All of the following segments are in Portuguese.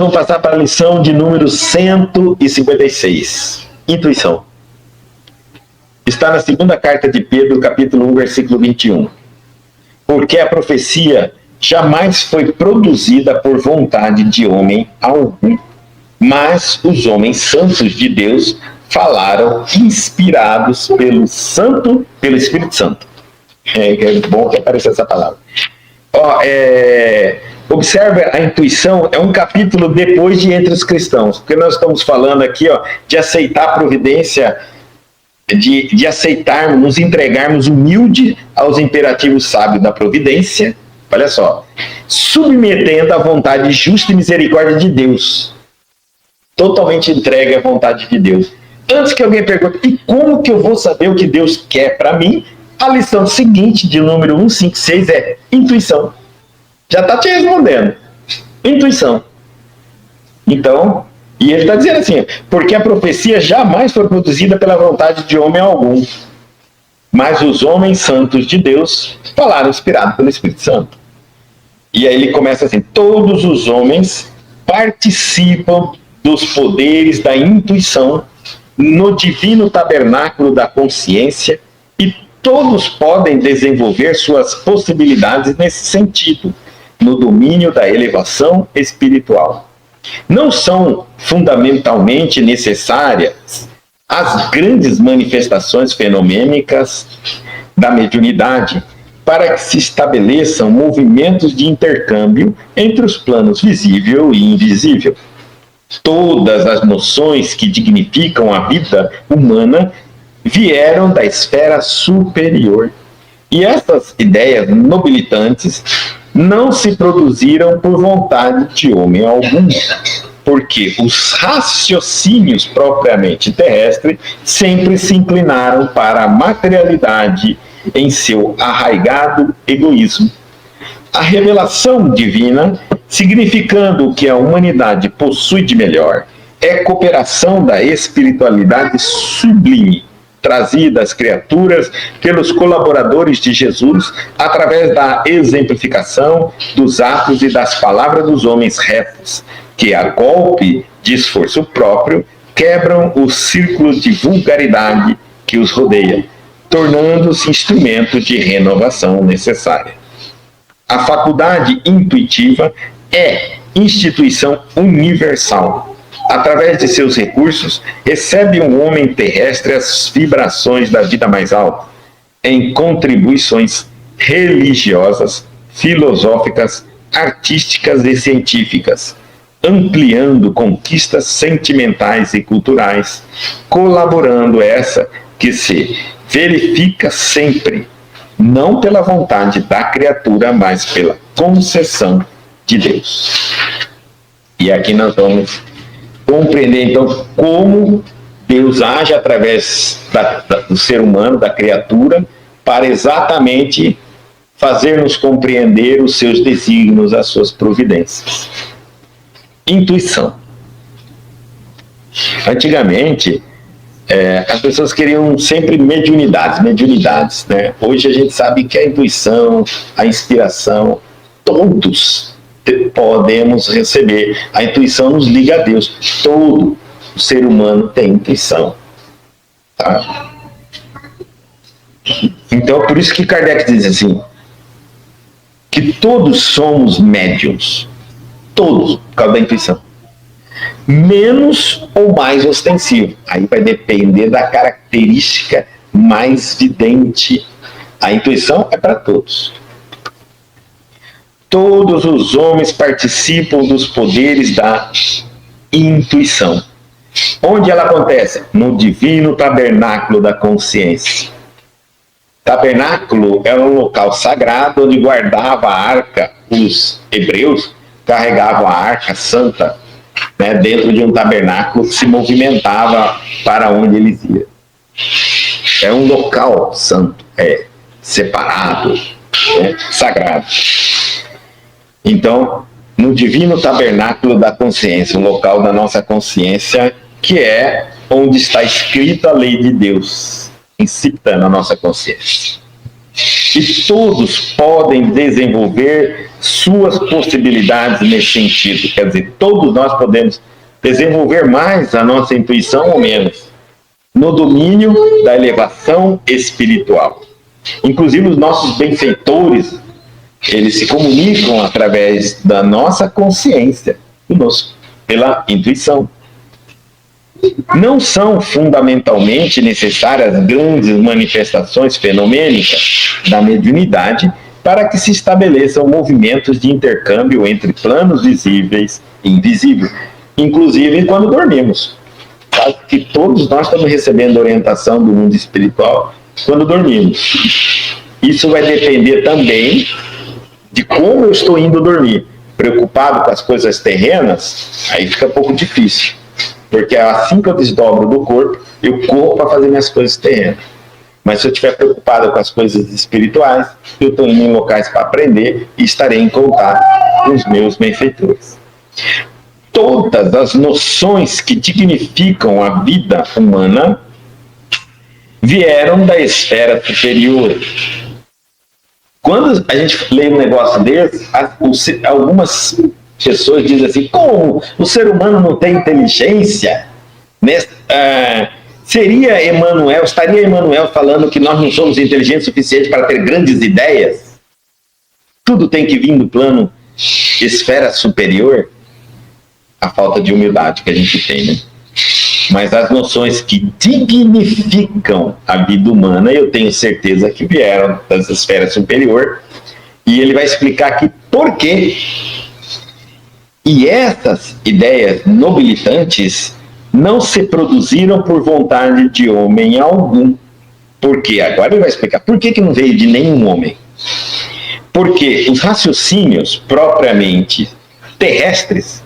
Vamos passar para a lição de número 156. Intuição. Está na segunda carta de Pedro, capítulo 1, versículo 21. Porque a profecia jamais foi produzida por vontade de homem algum, mas os homens santos de Deus falaram inspirados pelo Espírito Santo. É bom que apareça essa palavra. Observe, a intuição é um capítulo depois de Entre os Cristãos, porque nós estamos falando aqui de aceitar a providência, de aceitarmos, nos entregarmos humilde aos imperativos sábios da providência, olha só, submetendo à vontade justa e misericórdia de Deus, totalmente entregue à vontade de Deus. Antes que alguém pergunte, e como que eu vou saber o que Deus quer para mim? A lição seguinte, de número 156, é intuição. Já está te respondendo. Intuição. Então, e ele está dizendo assim, porque a profecia jamais foi produzida pela vontade de homem algum, mas os homens santos de Deus falaram inspirado pelo Espírito Santo. E aí ele começa assim, todos os homens participam dos poderes da intuição no divino tabernáculo da consciência e todos podem desenvolver suas possibilidades nesse sentido, no domínio da elevação espiritual. Não são fundamentalmente necessárias as grandes manifestações fenomênicas da mediunidade para que se estabeleçam movimentos de intercâmbio entre os planos visível e invisível. Todas as noções que dignificam a vida humana vieram da esfera superior. E essas ideias nobilitantes não se produziram por vontade de homem algum, porque os raciocínios propriamente terrestres sempre se inclinaram para a materialidade em seu arraigado egoísmo. A revelação divina, significando o que a humanidade possui de melhor, é cooperação da espiritualidade sublime, trazida às criaturas pelos colaboradores de Jesus através da exemplificação dos atos e das palavras dos homens retos, que a golpe de esforço próprio quebram os círculos de vulgaridade que os rodeia, tornando-se instrumento de renovação necessária. A faculdade intuitiva é instituição universal. Através de seus recursos, recebe um homem terrestre as vibrações da vida mais alta, em contribuições religiosas, filosóficas, artísticas e científicas, ampliando conquistas sentimentais e culturais, colaborando essa que se verifica sempre, não pela vontade da criatura, mas pela concessão de Deus. E aqui nós vamos compreender, então, como Deus age através do ser humano, da criatura, para exatamente fazer-nos compreender os seus desígnios, as suas providências. Intuição. Antigamente, as pessoas queriam sempre mediunidades, né? Hoje a gente sabe que a intuição, a inspiração, todos podemos receber. A intuição nos liga a Deus. Todo ser humano tem intuição. Tá? Então, por isso que Kardec diz assim, que todos somos médiums. Todos, por causa da intuição. Menos ou mais ostensivo. Aí vai depender da característica mais vidente. A intuição é para todos. Todos os homens participam dos poderes da intuição. Onde ela acontece? No divino tabernáculo da consciência. Tabernáculo era um local sagrado onde guardava a arca. Os hebreus carregavam a arca santa, né, dentro de um tabernáculo que se movimentava para onde eles iam. É um local santo, separado, sagrado. Então, no divino tabernáculo da consciência, o local da nossa consciência, que é onde está escrita a lei de Deus, incita na nossa consciência. E todos podem desenvolver suas possibilidades nesse sentido. Quer dizer, todos nós podemos desenvolver mais a nossa intuição ou menos no domínio da elevação espiritual. Inclusive os nossos benfeitores, eles se comunicam através da nossa consciência, pela intuição. Não são fundamentalmente necessárias grandes manifestações fenomênicas da mediunidade para que se estabeleçam movimentos de intercâmbio entre planos visíveis e invisíveis, inclusive quando dormimos. Sabe que todos nós estamos recebendo orientação do mundo espiritual quando dormimos. Isso vai depender também de como eu estou indo dormir. Preocupado com as coisas terrenas, aí fica um pouco difícil. Porque assim que eu desdobro do corpo, eu corro para fazer minhas coisas terrenas. Mas se eu estiver preocupado com as coisas espirituais, eu estou indo em locais para aprender e estarei em contato com os meus benfeitores. Todas as noções que dignificam a vida humana vieram da esfera superior. Quando a gente lê um negócio desse, algumas pessoas dizem assim, como o ser humano não tem inteligência? Estaria Emmanuel falando que nós não somos inteligentes o suficiente para ter grandes ideias? Tudo tem que vir do plano esfera superior? A falta de humildade que a gente tem, né? Mas as noções que dignificam a vida humana, eu tenho certeza que vieram das esferas superior, e ele vai explicar aqui por quê. E essas ideias nobilitantes não se produziram por vontade de homem algum. Por quê? Agora ele vai explicar por que não veio de nenhum homem. Porque os raciocínios propriamente terrestres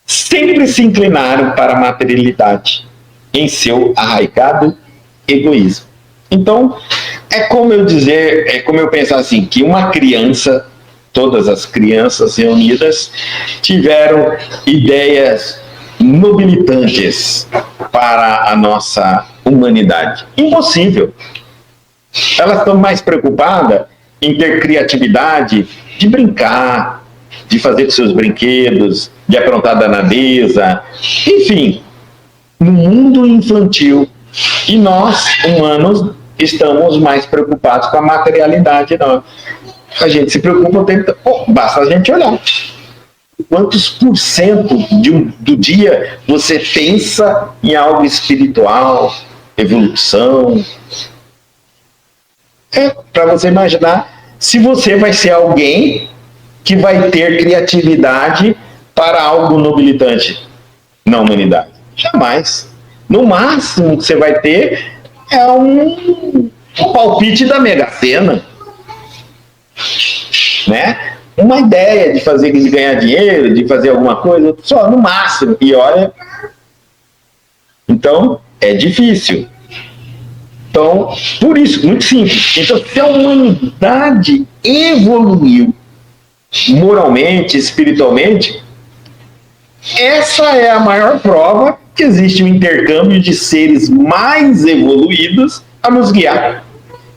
sempre se inclinaram para a materialidade em seu arraigado egoísmo. Então, é como eu pensar assim, que uma criança, todas as crianças reunidas, tiveram ideias nobilitantes para a nossa humanidade. Impossível. Elas estão mais preocupadas em ter criatividade, de brincar, de fazer seus brinquedos, de aprontar danadeza, enfim, no mundo infantil. E nós, humanos, estamos mais preocupados com a materialidade. Não. A gente se preocupa o tempo todo. Basta a gente olhar. Quantos por cento do dia você pensa em algo espiritual, evolução? Para você imaginar se você vai ser alguém que vai ter criatividade para algo nobilitante na humanidade. Jamais. No máximo que você vai ter é um palpite da Mega Sena, né? Uma ideia de ganhar dinheiro, de fazer alguma coisa, só no máximo. E olha, então é difícil. Então, por isso, muito simples. Então, se a humanidade evoluiu moralmente, espiritualmente, essa é a maior prova que existe um intercâmbio de seres mais evoluídos a nos guiar.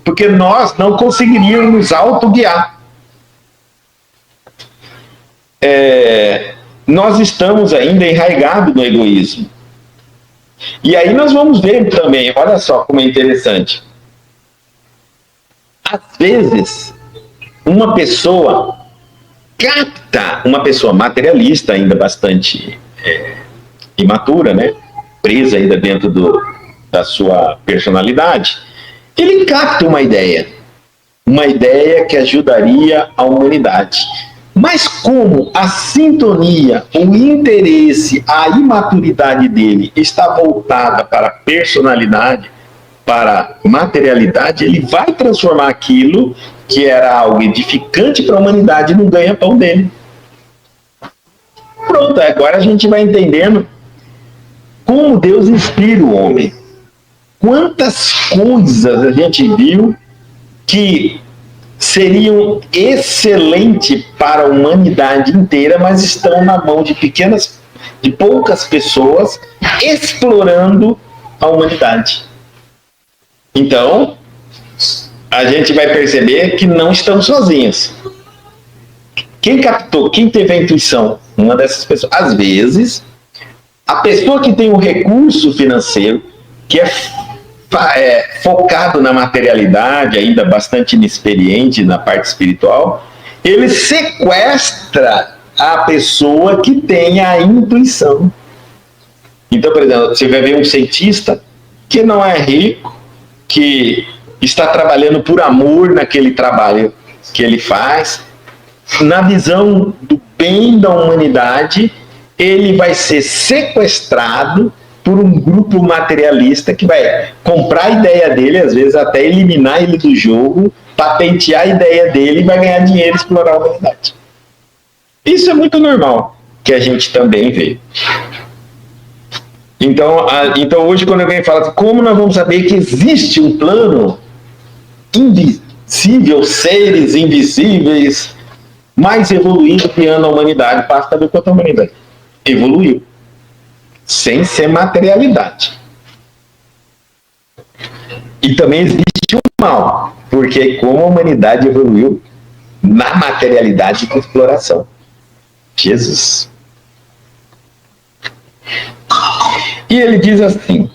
Porque nós não conseguiríamos nos autoguiar. Nós estamos ainda enraigados no egoísmo. E aí nós vamos ver também, olha só como é interessante. Às vezes, uma pessoa materialista, ainda bastante imatura, né? Presa ainda dentro da sua personalidade, ele capta uma ideia que ajudaria a humanidade. Mas como a sintonia, o interesse, a imaturidade dele está voltada para a personalidade, para a materialidade, ele vai transformar aquilo que era algo edificante para a humanidade no ganha-pão dele. Pronto, agora a gente vai entendendo como Deus inspira o homem. Quantas coisas a gente viu que seriam excelentes para a humanidade inteira, mas estão na mão de poucas pessoas explorando a humanidade. Então, a gente vai perceber que não estamos sozinhos. Quem captou? Quem teve a intuição? Uma dessas pessoas. Às vezes, a pessoa que tem o recurso financeiro, que é focado na materialidade, ainda bastante inexperiente na parte espiritual, ele sequestra a pessoa que tem a intuição. Então, por exemplo, você vai ver um cientista que não é rico, que está trabalhando por amor naquele trabalho que ele faz, na visão do bem da humanidade, ele vai ser sequestrado por um grupo materialista que vai comprar a ideia dele, às vezes até eliminar ele do jogo, patentear a ideia dele e vai ganhar dinheiro e explorar a humanidade. Isso é muito normal, que a gente também vê. Então hoje, quando alguém fala, como nós vamos saber que existe um plano invisível, seres invisíveis, mais evoluído criando a humanidade, basta saber quanto a humanidade evoluiu, sem ser materialidade. E também existe um mal, porque como a humanidade evoluiu na materialidade de exploração. Jesus. E ele diz assim: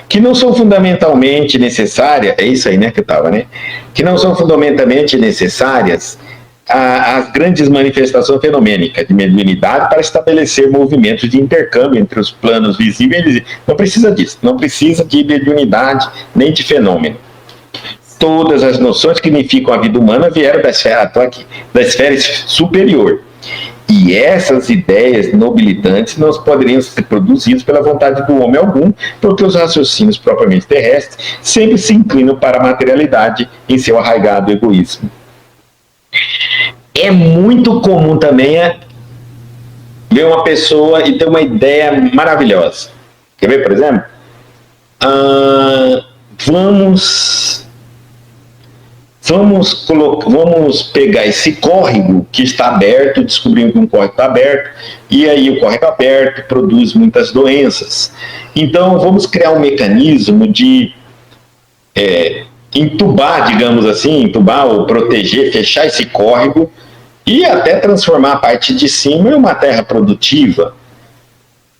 que não são fundamentalmente necessárias, é isso aí, né, que estava, né? Que não são fundamentalmente necessárias as grandes manifestações fenomênicas de mediunidade para estabelecer movimentos de intercâmbio entre os planos visíveis e invisíveis. Não precisa disso, não precisa de mediunidade nem de fenômeno. Todas as noções que unificam a vida humana vieram da esfera, da esfera superior. E essas ideias nobilitantes não poderiam ser produzidas pela vontade do homem algum, porque os raciocínios propriamente terrestres sempre se inclinam para a materialidade em seu arraigado egoísmo. É muito comum também ver uma pessoa e ter uma ideia maravilhosa. Quer ver, por exemplo? Vamos pegar esse córrego que está aberto, descobrimos que um córrego está aberto, e aí o córrego aberto produz muitas doenças. Então, vamos criar um mecanismo de entubar, digamos assim, entubar ou proteger, fechar esse córrego e até transformar a parte de cima em uma terra produtiva.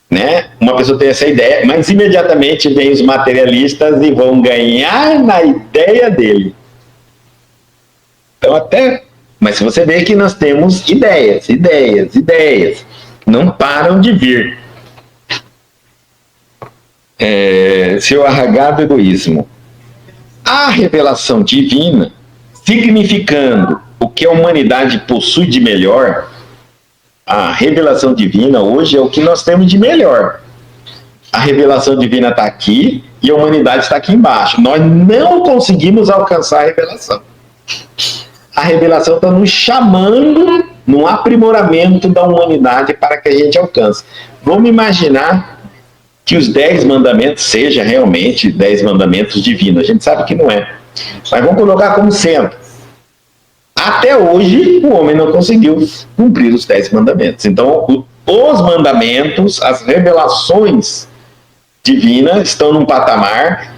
Né? Uma pessoa tem essa ideia, mas imediatamente vem os materialistas e vão ganhar na ideia dele. Então mas se você vê que nós temos ideias, não param de vir. Seu arraigado egoísmo. A revelação divina, significando o que a humanidade possui de melhor, a revelação divina hoje é o que nós temos de melhor. A revelação divina está aqui e a humanidade está aqui embaixo. Nós não conseguimos alcançar a revelação. A revelação está nos chamando num aprimoramento da humanidade para que a gente alcance. Vamos imaginar que os 10 mandamentos sejam realmente 10 mandamentos divinos. A gente sabe que não é. Mas vamos colocar como sendo. Até hoje, o homem não conseguiu cumprir os 10 mandamentos. Então, os mandamentos, as revelações divinas estão num patamar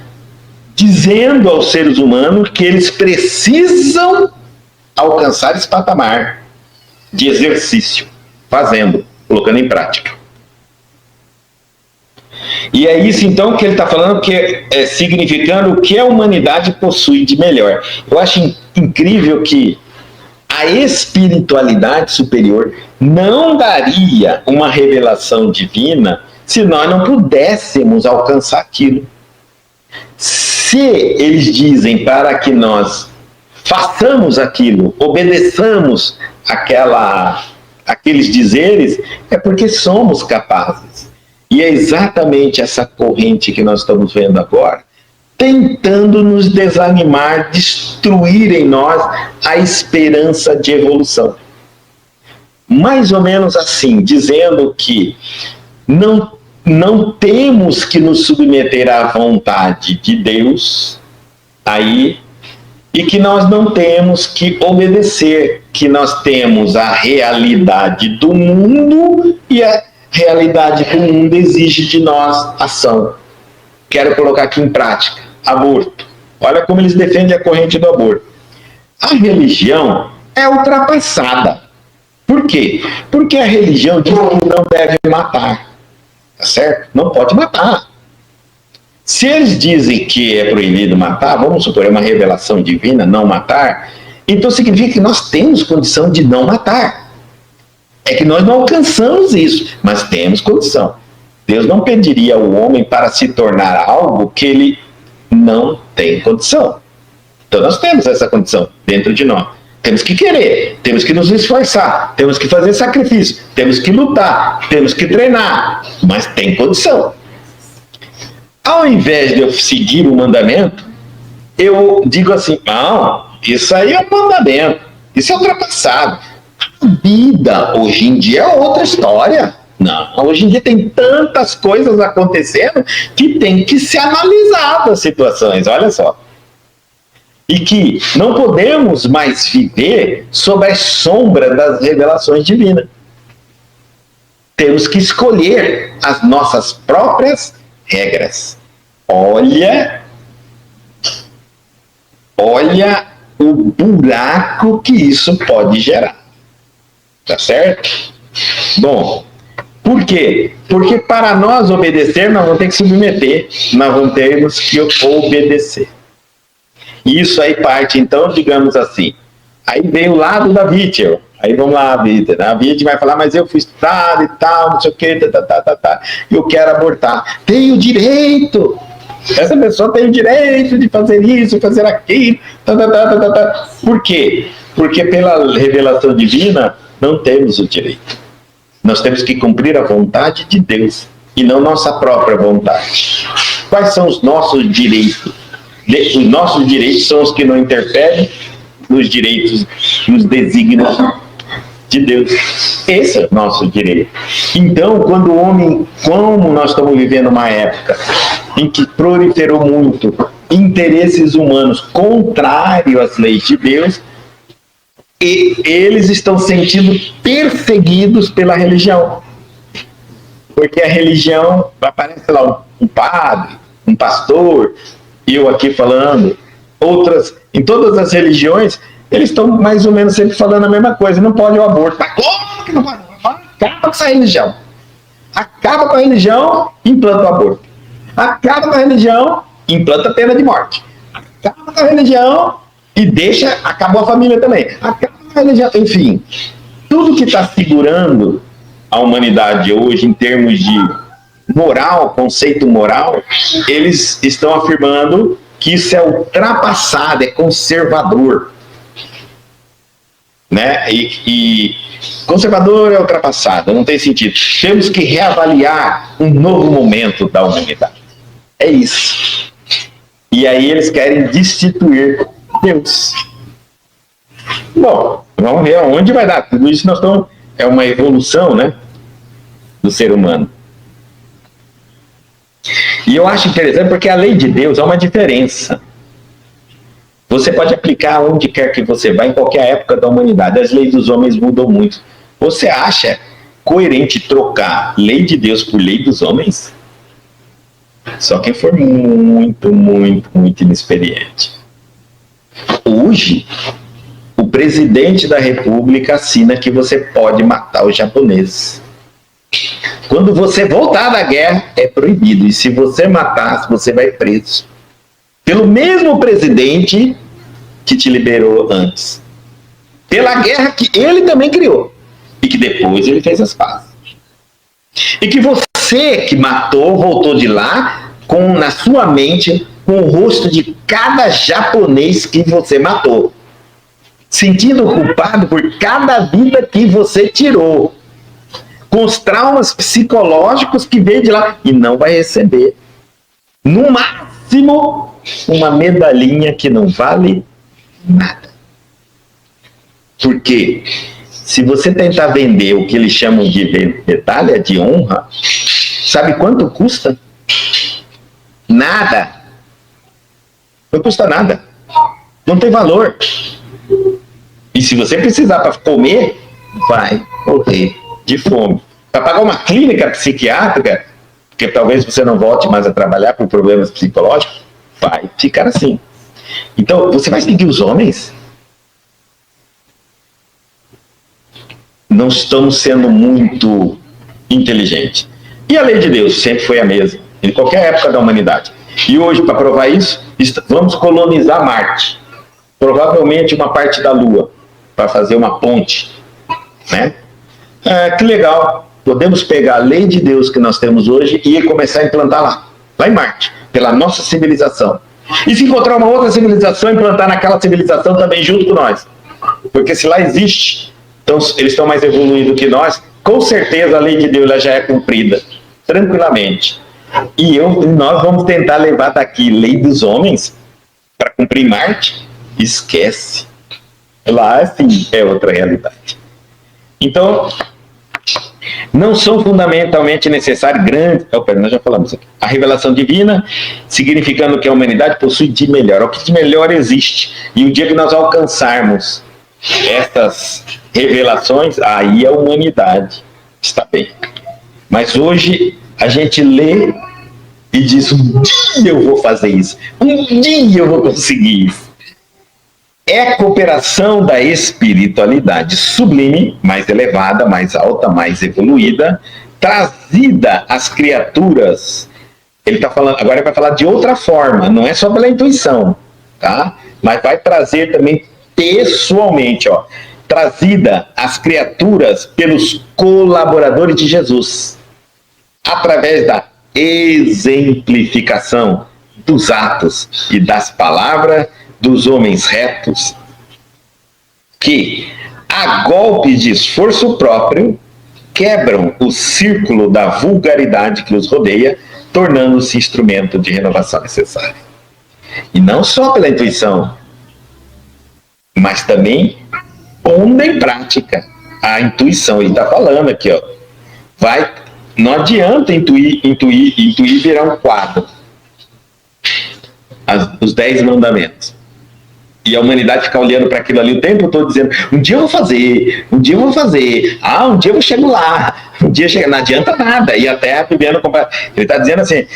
dizendo aos seres humanos que eles precisam alcançar esse patamar de exercício, fazendo, colocando em prática. E é isso então que ele está falando, que significando o que a humanidade possui de melhor. Eu acho incrível que a espiritualidade superior não daria uma revelação divina se nós não pudéssemos alcançar aquilo. Se eles dizem para que nós façamos aquilo, obedeçamos aqueles dizeres, é porque somos capazes. E é exatamente essa corrente que nós estamos vendo agora, tentando nos desanimar, destruir em nós a esperança de evolução. Mais ou menos assim, dizendo que não temos que nos submeter à vontade de Deus, e que nós não temos que obedecer, que nós temos a realidade do mundo e a realidade do mundo exige de nós ação. quero colocar aqui em prática. Aborto. Olha como eles defendem a corrente do aborto. A religião é ultrapassada. Por quê? Porque a religião diz que não deve matar. Tá certo? Não pode matar. Se eles dizem que é proibido matar, vamos supor, é uma revelação divina, não matar, então significa que nós temos condição de não matar. É que nós não alcançamos isso, mas temos condição. Deus não pediria ao homem para se tornar algo que ele não tem condição. Então nós temos essa condição dentro de nós. Temos que querer, temos que nos esforçar, temos que fazer sacrifício, temos que lutar, temos que treinar, mas tem condição. Ao invés de eu seguir o mandamento, eu digo assim, não, isso aí é um mandamento, isso é ultrapassado. A vida hoje em dia é outra história. Não, hoje em dia tem tantas coisas acontecendo que tem que se analisar as situações, olha só. E que não podemos mais viver sob a sombra das revelações divinas. Temos que escolher as nossas próprias regras. Olha o buraco que isso pode gerar. Tá certo? Bom, por quê? Porque para nós obedecer, nós vamos ter que submeter, nós vamos termos que obedecer. Isso aí parte, então, digamos assim, aí vem o lado da vítima. Aí vamos lá, a vítima vai falar, mas eu fui estudado e tal, não sei o que, eu quero abortar. Tenho direito! Essa pessoa tem o direito de fazer isso, fazer aquilo. Por quê? Porque pela revelação divina não temos o direito. Nós temos que cumprir a vontade de Deus e não nossa própria vontade. Quais são os nossos direitos? Os nossos direitos são os que não interferem nos direitos, nos desígnios de Deus. Esse é o nosso direito. Então, quando o homem, como nós estamos vivendo uma época em que proliferou muito interesses humanos contrários às leis de Deus, e eles estão sentindo perseguidos pela religião. Porque a religião, aparece lá um padre, um pastor, eu aqui falando, outras, em todas as religiões, eles estão mais ou menos sempre falando a mesma coisa, não pode o aborto. Mas como que não pode? Acaba com essa religião. Acaba com a religião, implanta o aborto. Acaba com a religião, implanta a pena de morte. Acaba com a religião e deixa, acabou a família também. Acaba com a religião, enfim. Tudo que está segurando a humanidade hoje em termos de moral, conceito moral, eles estão afirmando que isso é ultrapassado, é conservador. Né? E conservador é ultrapassado, não tem sentido. Temos que reavaliar um novo momento da humanidade. É isso. E aí eles querem destituir Deus. Bom, vamos ver aonde vai dar. Tudo isso nós estamos, é uma evolução, né, do ser humano. E eu acho interessante porque a lei de Deus há uma diferença. Você pode aplicar onde quer que você vá, em qualquer época da humanidade. As leis dos homens mudam muito. Você acha coerente trocar lei de Deus por lei dos homens? Só quem for muito, muito, muito inexperiente. Hoje, o presidente da República assina que você pode matar os japoneses. Quando você voltar da guerra, é proibido. E se você matar, você vai preso. Pelo mesmo presidente que te liberou antes. Pela guerra que ele também criou. E que depois ele fez as pazes. E que você que matou, voltou de lá, com na sua mente, com o rosto de cada japonês que você matou. Sentindo culpado por cada vida que você tirou. Com os traumas psicológicos que veio de lá. E não vai receber. No máximo, uma medalhinha que não vale nada. Por quê? Se você tentar vender o que eles chamam de medalha de honra, sabe quanto custa? Nada. Não custa nada. Não tem valor. E se você precisar para comer, vai morrer de fome. Para pagar uma clínica psiquiátrica, porque talvez você não volte mais a trabalhar por problemas psicológicos, vai ficar assim. Então, você vai seguir os homens? Não estamos sendo muito inteligentes. E a lei de Deus sempre foi a mesma, em qualquer época da humanidade. E hoje, para provar isso, vamos colonizar Marte. Provavelmente uma parte da Lua, para fazer uma ponte. Né? Que legal. Podemos pegar a lei de Deus que nós temos hoje e começar a implantar lá em Marte, pela nossa civilização. E se encontrar uma outra civilização, implantar naquela civilização também junto com nós. Porque se lá existe, então eles estão mais evoluídos que nós, com certeza a lei de Deus já é cumprida, tranquilamente. E nós vamos tentar levar daqui lei dos homens para cumprir Marte? Esquece. Lá, sim, é outra realidade. Então, não são fundamentalmente necessários grandes... nós já falamos aqui. A revelação divina, significando que a humanidade possui de melhor. O que de melhor existe. E o dia que nós alcançarmos essas revelações, aí a humanidade está bem. Mas hoje a gente lê e diz, um dia eu vou fazer isso. Um dia eu vou conseguir isso. É a cooperação da espiritualidade sublime, mais elevada, mais alta, mais evoluída, trazida às criaturas. Ele está falando, agora ele vai falar de outra forma, não é só pela intuição, tá? Mas vai trazer também pessoalmente, trazida às criaturas pelos colaboradores de Jesus, através da exemplificação dos atos e das palavras dos homens retos, que, a golpe de esforço próprio, quebram o círculo da vulgaridade que os rodeia, tornando-se instrumento de renovação necessária. E não só pela intuição, mas também pondo em prática a intuição. Ele está falando aqui, não adianta intuir e virar um quadro. Os 10 mandamentos. E a humanidade fica olhando para aquilo ali o tempo todo, dizendo, um dia eu vou fazer, um dia eu vou fazer, um dia eu chego lá, um dia chega, não adianta nada. E até vivendo, ele está dizendo assim,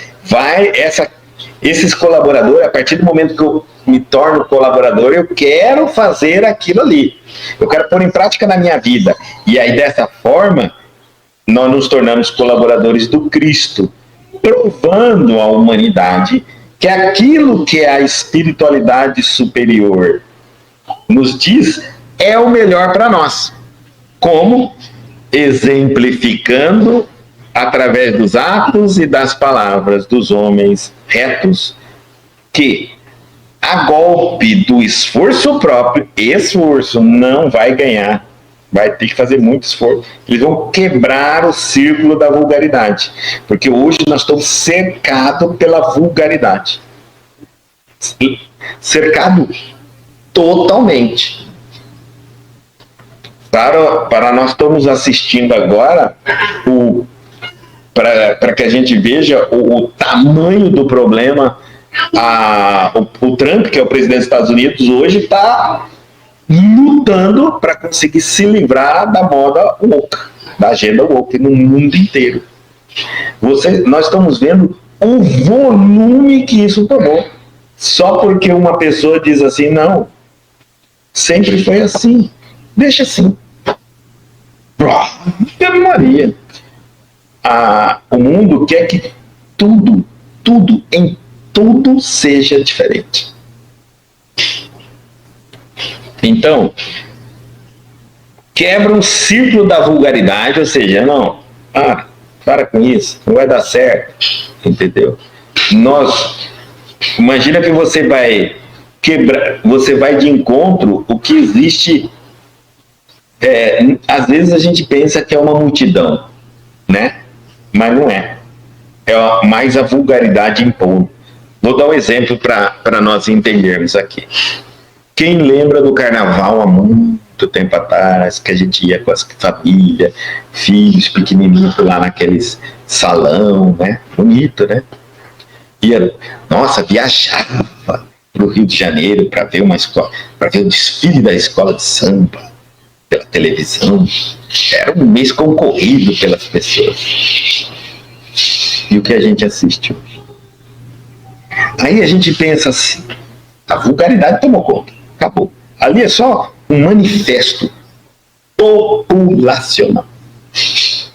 esses colaboradores, a partir do momento que eu me torno colaborador, eu quero fazer aquilo ali. Eu quero pôr em prática na minha vida. E aí, dessa forma, nós nos tornamos colaboradores do Cristo, provando à humanidade que aquilo que a espiritualidade superior nos diz é o melhor para nós. Como? Exemplificando através dos atos e das palavras dos homens retos, que a golpe do esforço próprio, esforço não vai ganhar, vai ter que fazer muito esforço. Eles vão quebrar o círculo da vulgaridade, porque hoje nós estamos cercados pela vulgaridade. Cercado totalmente. Para nós estamos assistindo agora, para que a gente veja o tamanho do problema, o Trump, que é o presidente dos Estados Unidos, hoje está lutando para conseguir se livrar da moda woke, da agenda woke no mundo inteiro. Nós estamos vendo o volume que isso tomou, só porque uma pessoa diz assim, não, sempre foi assim, deixa assim. Ave Maria. O mundo quer que tudo seja diferente. Então, quebra um círculo da vulgaridade, ou seja, não, para com isso, não vai dar certo, entendeu? Imagina que você vai quebrar, você vai de encontro o que existe. Às vezes a gente pensa que é uma multidão, né? Mas não é. É mais a vulgaridade impondo. Vou dar um exemplo para nós entendermos aqui. Quem lembra do carnaval há muito tempo atrás, que a gente ia com as famílias, filhos pequenininhos lá naqueles salão, né? Bonito, né? Viajava para o Rio de Janeiro para ver uma escola, para ver o desfile da escola de samba pela televisão. Era um mês concorrido pelas pessoas. e o que a gente assiste hoje. Aí a gente pensa assim, a vulgaridade tomou conta, acabou. Ali é só um manifesto populacional.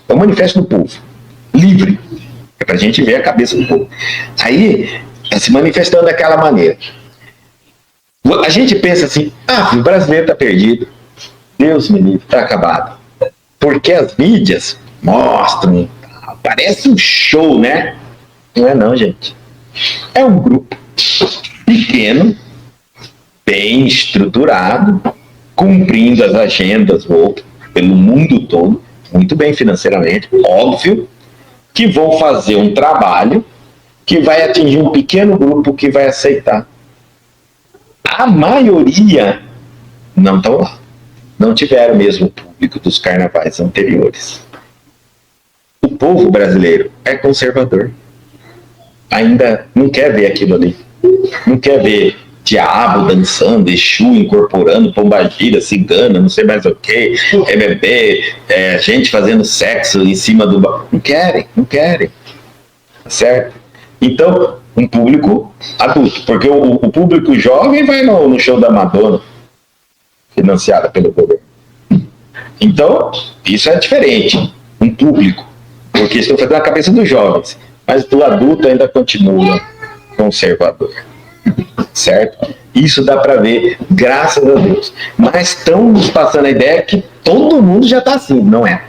É um manifesto do povo, livre. É pra gente ver a cabeça do povo. Aí, está se manifestando daquela maneira. A gente pensa assim, o brasileiro está perdido. Deus me livre, está acabado. Porque as mídias mostram, parece um show, né? Não é não, gente. É um grupo pequeno, bem estruturado, cumprindo as agendas pelo mundo todo, muito bem financeiramente, óbvio, que vão fazer um trabalho que vai atingir um pequeno grupo que vai aceitar. A maioria não estão lá. Não tiveram mesmo o público dos carnavais anteriores. O povo brasileiro é conservador. Ainda não quer ver aquilo ali. Não quer ver diabo dançando, Exu incorporando, pombagira, cigana, não sei mais o que, bebê, gente fazendo sexo em cima do... Não querem. Certo? Então, um público adulto, porque o público jovem vai no show da Madonna, financiada pelo governo. Então, isso é diferente, um público, porque estou fazendo a cabeça dos jovens, mas do adulto ainda continua conservador, certo? Isso dá para ver, graças a Deus. Mas estão nos passando a ideia que todo mundo já está assim, não é?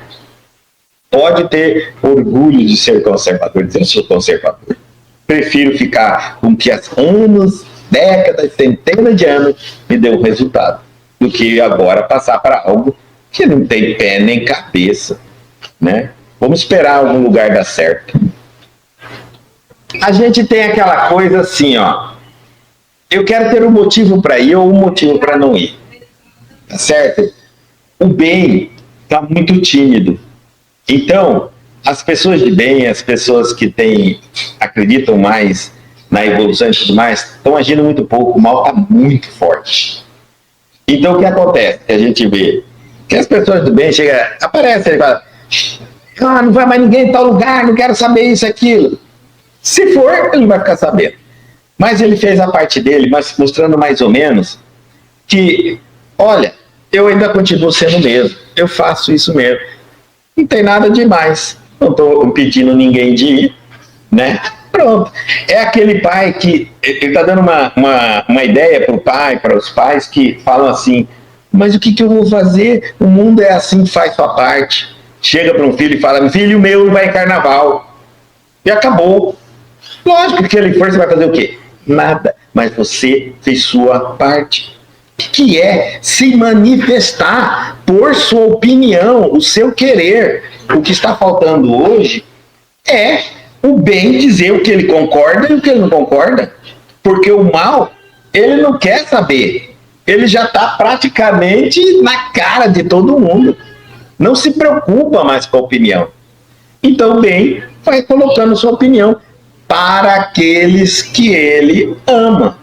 Pode ter orgulho de ser conservador, dizer eu sou conservador. Prefiro ficar com que as anos, décadas, centenas de anos me dê um resultado, do que agora passar para algo que não tem pé nem cabeça, né? Vamos esperar algum lugar dar certo. A gente tem aquela coisa assim, ó. Eu quero ter um motivo para ir ou um motivo para não ir. Tá certo? O bem está muito tímido. Então, as pessoas de bem, as pessoas que acreditam mais na evolução e tudo mais, estão agindo muito pouco, o mal está muito forte. Então, o que acontece? A gente vê que as pessoas do bem aparecem e falam, não vai mais ninguém em tal lugar, não quero saber isso, aquilo. Se for, ele não vai ficar sabendo. Mas ele fez a parte dele, mas mostrando mais ou menos que, olha, eu ainda continuo sendo o mesmo, eu faço isso mesmo. Não tem nada demais. Não estou impedindo ninguém de ir, né? Pronto. É aquele pai que... Ele está dando uma ideia para o pai, para os pais que falam assim, mas o que eu vou fazer? O mundo é assim, faz sua parte. Chega para um filho e fala, filho meu vai em carnaval. E acabou. Lógico que ele for, você vai fazer o quê? Nada. Mas você fez sua parte. Que é se manifestar por sua opinião, o seu querer. O que está faltando hoje é o bem dizer o que ele concorda e o que ele não concorda. Porque o mal, ele não quer saber. Ele já está praticamente na cara de todo mundo. Não se preocupa mais com a opinião. Então o bem vai colocando sua opinião para aqueles que ele ama.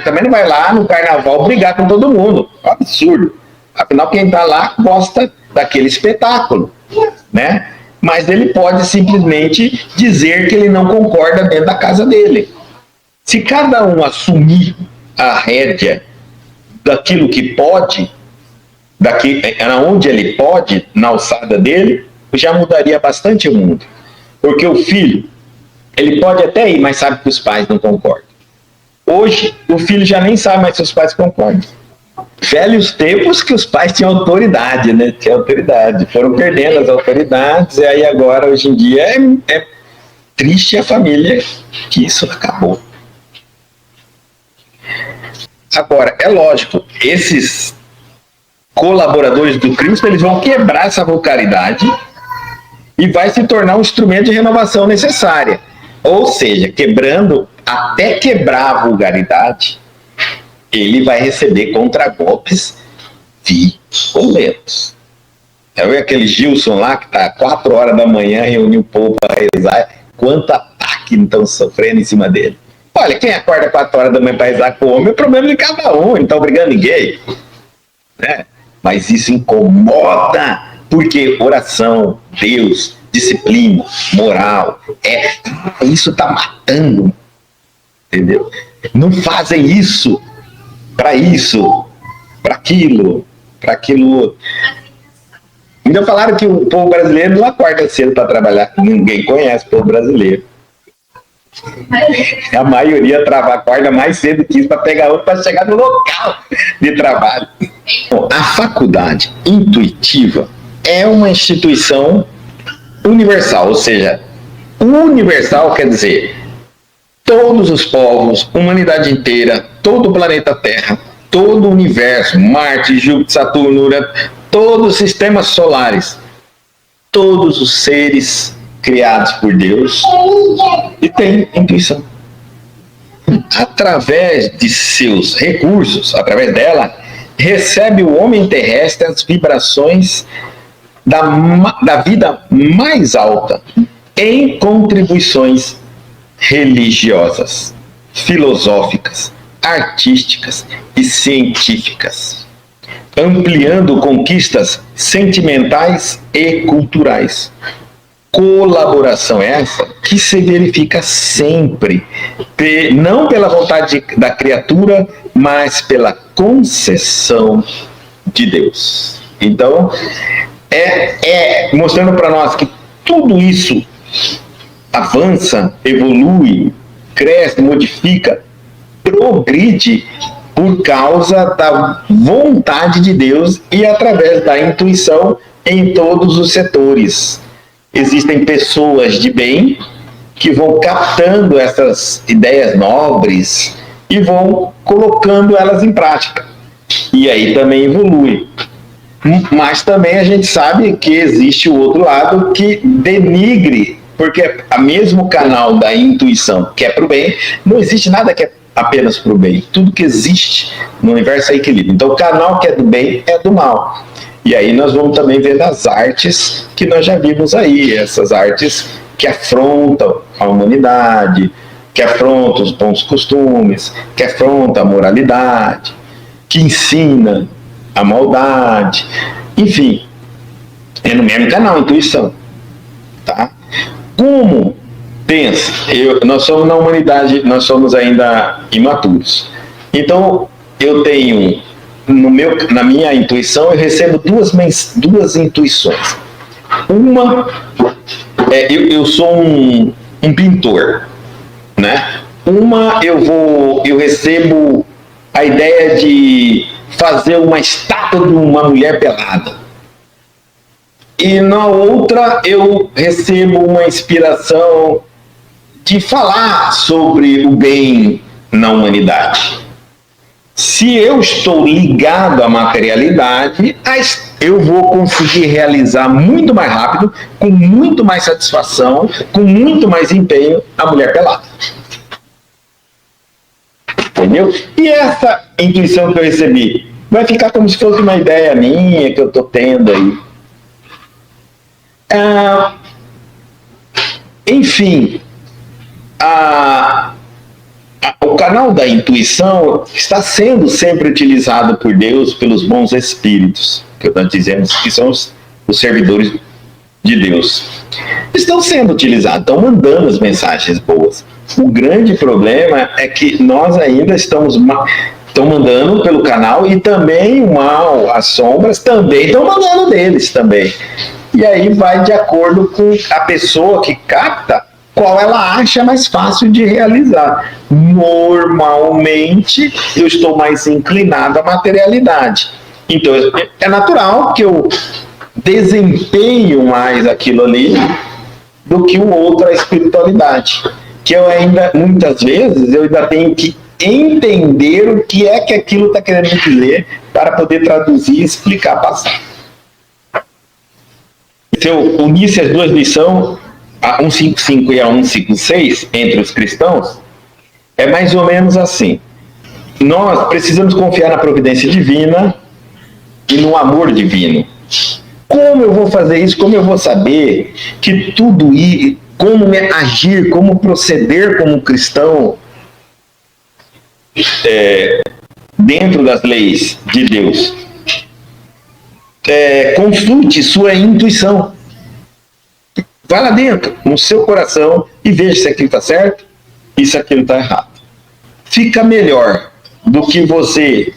Também não vai lá no carnaval brigar com todo mundo. É um absurdo. Afinal, quem está lá gosta daquele espetáculo, né? Mas ele pode simplesmente dizer que ele não concorda dentro da casa dele. Se cada um assumir a rédea daquilo que pode, onde ele pode, na alçada dele, já mudaria bastante o mundo. Porque o filho, ele pode até ir, mas sabe que os pais não concordam. Hoje, o filho já nem sabe mais se os pais concordam. Velhos tempos que os pais tinham autoridade, né? Tinham autoridade. Foram perdendo as autoridades, e aí agora, hoje em dia, é triste a família que isso acabou. Agora, é lógico, esses colaboradores do Cristo, eles vão quebrar essa vulgaridade e vai se tornar um instrumento de renovação necessária. Ou seja, até quebrar a vulgaridade, ele vai receber contragolpes violentos. É aquele Gilson lá que está 4 horas da manhã, reuniu o povo para rezar, quanto ataque estão sofrendo em cima dele. Olha, quem acorda 4 horas da manhã para rezar com o homem, é problema de cada um, não está obrigando ninguém. Né? Mas isso incomoda, porque oração, Deus, disciplina, moral. Isso está matando, entendeu? Não fazem isso, para aquilo, para aquilo outro. Ainda falaram que o povo brasileiro não acorda cedo para trabalhar. Ninguém conhece o povo brasileiro. A maioria acorda mais cedo que isso para pegar outro para chegar no local de trabalho. Bom, a faculdade intuitiva é uma instituição universal, ou seja, universal quer dizer todos os povos, humanidade inteira, todo o planeta Terra, todo o universo, Marte, Júpiter, Saturno, Urano, todos os sistemas solares, todos os seres criados por Deus e tem intuição. Através de seus recursos, através dela, recebe o homem terrestre as vibrações da vida mais alta em contribuições religiosas, filosóficas, artísticas e científicas, ampliando conquistas sentimentais e culturais. Colaboração essa que se verifica sempre, não pela vontade da criatura, mas pela concessão de Deus. Então, mostrando para nós que tudo isso avança, evolui, cresce, modifica, progride por causa da vontade de Deus e através da intuição em todos os setores. Existem pessoas de bem que vão captando essas ideias nobres e vão colocando elas em prática. E aí também evolui. Mas também a gente sabe que existe o outro lado que denigre, porque o mesmo canal da intuição que é para o bem, não existe nada que é apenas para o bem. Tudo que existe no universo é equilíbrio. Então o canal que é do bem é do mal. E aí nós vamos também ver as artes que nós já vimos aí, essas artes que afrontam a humanidade, que afrontam os bons costumes, que afrontam a moralidade, que ensina a maldade, enfim, é no mesmo canal, intuição, tá? Como pensa, nós somos na humanidade, nós somos ainda imaturos, então eu tenho na minha intuição eu recebo duas intuições. Uma eu sou um pintor, né? Uma eu recebo a ideia de fazer uma estátua de uma mulher pelada. E na outra eu recebo uma inspiração de falar sobre o bem na humanidade. Se eu estou ligado à materialidade, eu vou conseguir realizar muito mais rápido, com muito mais satisfação, com muito mais empenho, a mulher pelada. Entendeu? E essa intuição que eu recebi vai ficar como se fosse uma ideia minha que eu estou tendo aí. Enfim, o canal da intuição está sendo sempre utilizado por Deus, pelos bons espíritos, que nós dizemos que são os servidores de Deus. Estão sendo utilizados, estão mandando as mensagens boas. O grande problema é que nós ainda estão mandando pelo canal e também o mal, as sombras também estão mandando deles também. E aí vai de acordo com a pessoa que capta qual ela acha mais fácil de realizar. Normalmente, eu estou mais inclinado à materialidade. Então, é natural que eu desempenho mais aquilo ali do que o outro, a espiritualidade. Que eu ainda, muitas vezes, eu ainda tenho que entender o que é que aquilo está querendo dizer para poder traduzir e explicar, passar. Se eu unisse as duas lições, a 155 e a 156, entre os cristãos, é mais ou menos assim. Nós precisamos confiar na providência divina e no amor divino. Como eu vou fazer isso? Como eu vou saber que tudo isso, como agir, como proceder como cristão dentro das leis de Deus? Consulte sua intuição. Vai lá dentro, no seu coração, e veja se aquilo está certo e se aquilo está errado. Fica melhor do que você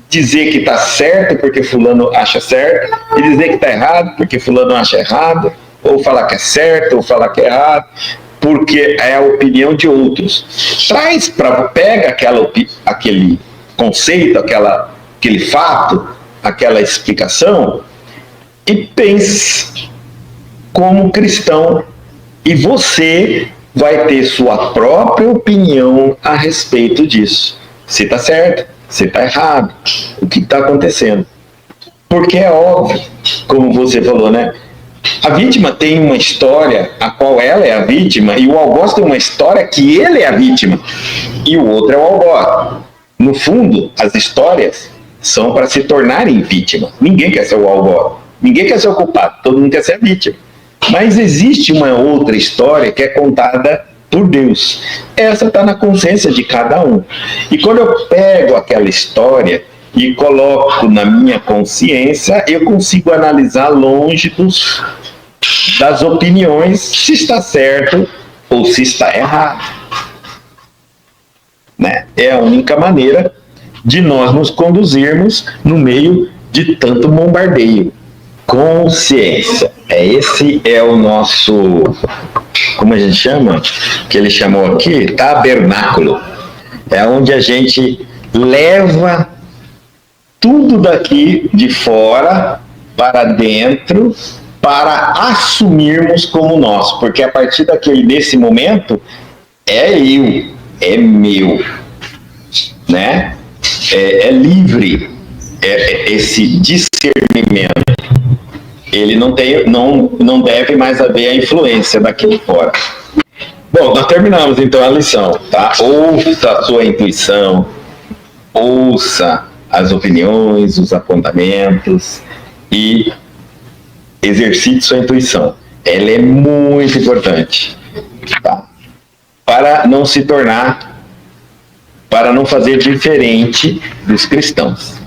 dizer que está certo porque fulano acha certo e dizer que está errado porque fulano acha errado, ou falar que é certo ou falar que é errado, porque é a opinião de outros. Pega aquele conceito, aquele fato, aquela explicação e pense como cristão, e você vai ter sua própria opinião a respeito disso. Se está certo, se está errado, o que está acontecendo. Porque é óbvio, como você falou, né? A vítima tem uma história a qual ela é a vítima, e o algoz tem uma história que ele é a vítima, e o outro é o algoz. No fundo, as histórias são para se tornarem vítima. Ninguém quer ser o algoz, ninguém quer ser o culpado, todo mundo quer ser a vítima. Mas existe uma outra história que é contada por Deus. Essa está na consciência de cada um. E quando eu pego aquela história e coloco na minha consciência, eu consigo analisar longe das opiniões se está certo ou se está errado. Né? É a única maneira de nós nos conduzirmos no meio de tanto bombardeio. Consciência. Esse é o nosso, como a gente chama? Que ele chamou aqui, tabernáculo. É onde a gente leva tudo daqui de fora para dentro para assumirmos como nosso. Porque a partir desse momento, é eu, é meu. Né? É livre. Esse discernimento. Ele não deve mais haver a influência daquilo fora. Bom, nós terminamos então a lição, tá? Ouça a sua intuição, ouça as opiniões, os apontamentos e exercite sua intuição. Ela é muito importante, tá? Para não fazer diferente dos cristãos.